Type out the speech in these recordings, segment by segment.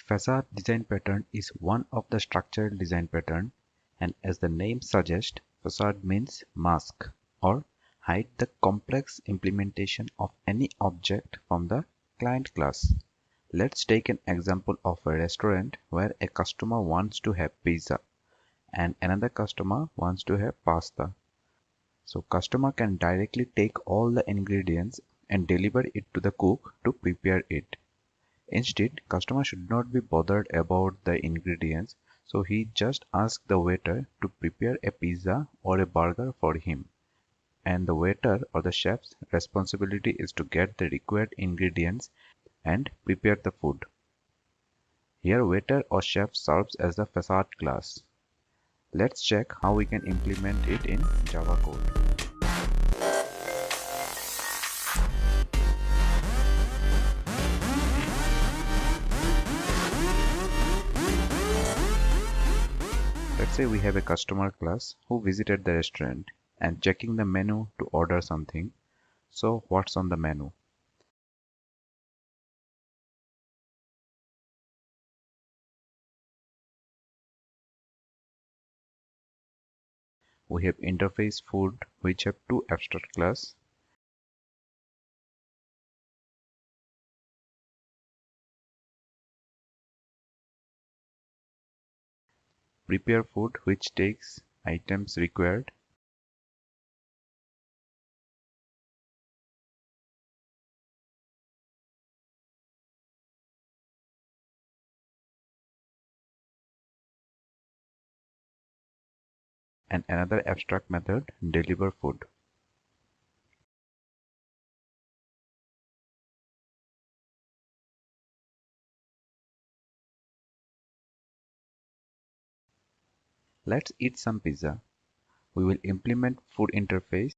Facade design pattern is one of the structural design pattern, and as the name suggests, facade means mask or hide the complex implementation of any object from the client class. Let's take an example of a restaurant where a customer wants to have pizza and another customer wants to have pasta. So customer can directly take all the ingredients and deliver it to the cook to prepare it. Instead, customer should not be bothered about the ingredients, so he just asks the waiter to prepare a pizza or a burger for him. And the waiter or the chef's responsibility is to get the required ingredients and prepare the food. Here waiter or chef serves as the facade class. Let's check how we can implement it in Java code. Let's say we have a customer class who visited the restaurant and checking the menu to order something. So what's on the menu? We have interface food, which have two abstract class. Prepare food, which takes items required. And another abstract method, deliver food. Let's eat some pizza. We will implement food interface.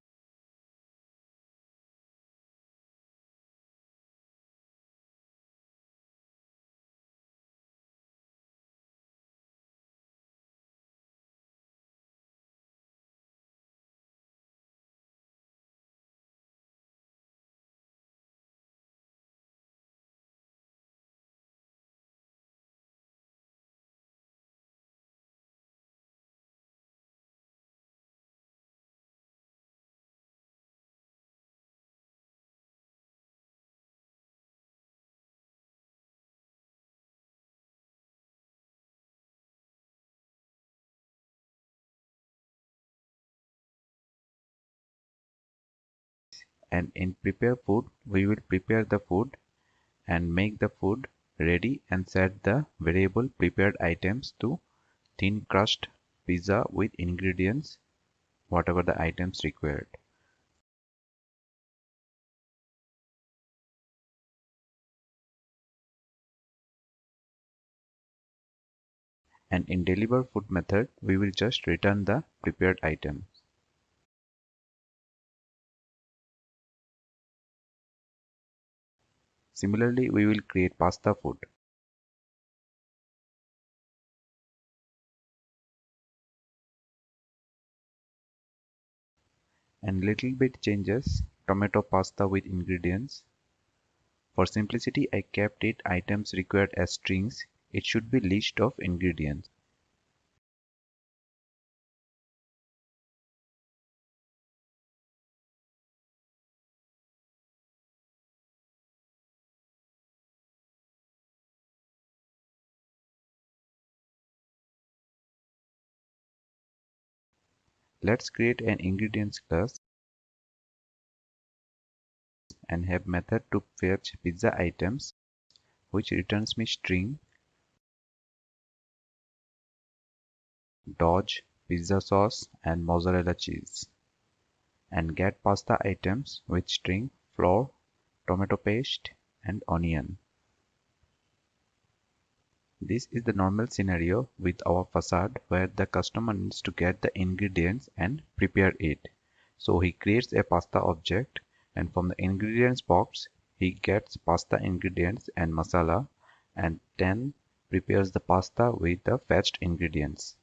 And in prepare food, we will prepare the food and make the food ready and set the variable prepared items to thin crust pizza with ingredients, whatever the items required. And in deliver food method, we will just return the prepared items. Similarly, we will create pasta food. And little bit changes tomato pasta with ingredients. For simplicity, I kept it items required as strings. It should be list of ingredients. Let's create an ingredients class and have method to fetch pizza items, which returns me string Dodge, pizza sauce and mozzarella cheese, and get pasta items with string flour, tomato paste and onion. This is the normal scenario with our facade where the customer needs to get the ingredients and prepare it. So he creates a pasta object, and from the ingredients box he gets pasta ingredients and masala, and then prepares the pasta with the fetched ingredients.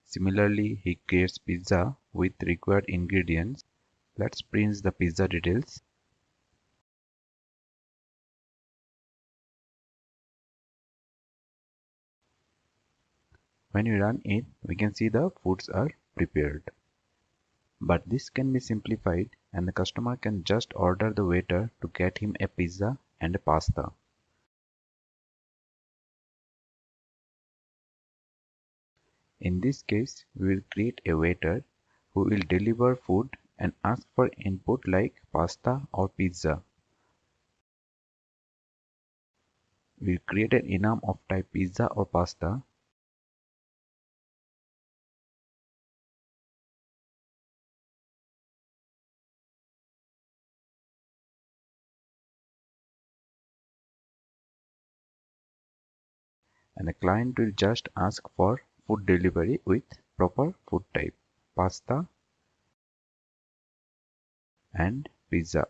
Similarly, he creates pizza with required ingredients. Let's print the pizza details. When we run it, we can see the foods are prepared. But this can be simplified and the customer can just order the waiter to get him a pizza and a pasta. In this case, we will create a waiter who will deliver food and ask for input like pasta or pizza. We'll create an enum of type pizza or pasta. And the client will just ask for food delivery with proper food type, pasta and pizza.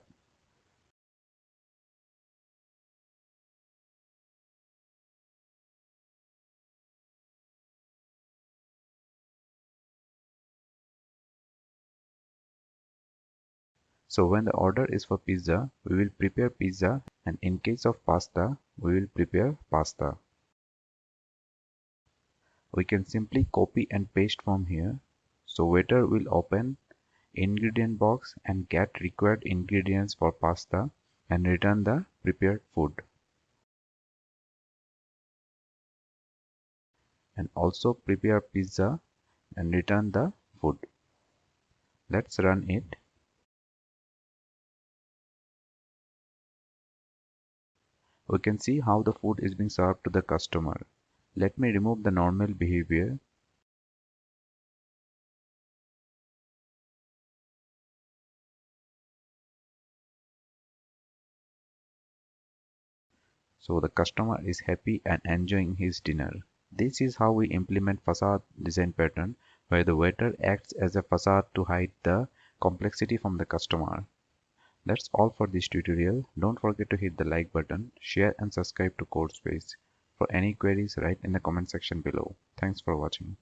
So when the order is for pizza, we will prepare pizza, and in case of pasta, we will prepare pasta. We can simply copy and paste from here. So waiter will open ingredient box and get required ingredients for pasta and return the prepared food. And also prepare pizza and return the food. Let's run it. We can see how the food is being served to the customer. Let me remove the normal behavior. So the customer is happy and enjoying his dinner. This is how we implement facade design pattern, where the waiter acts as a facade to hide the complexity from the customer. That's all for this tutorial. Don't forget to hit the like button, share and subscribe to CodeSpace. For any queries, write in the comment section below. Thanks for watching.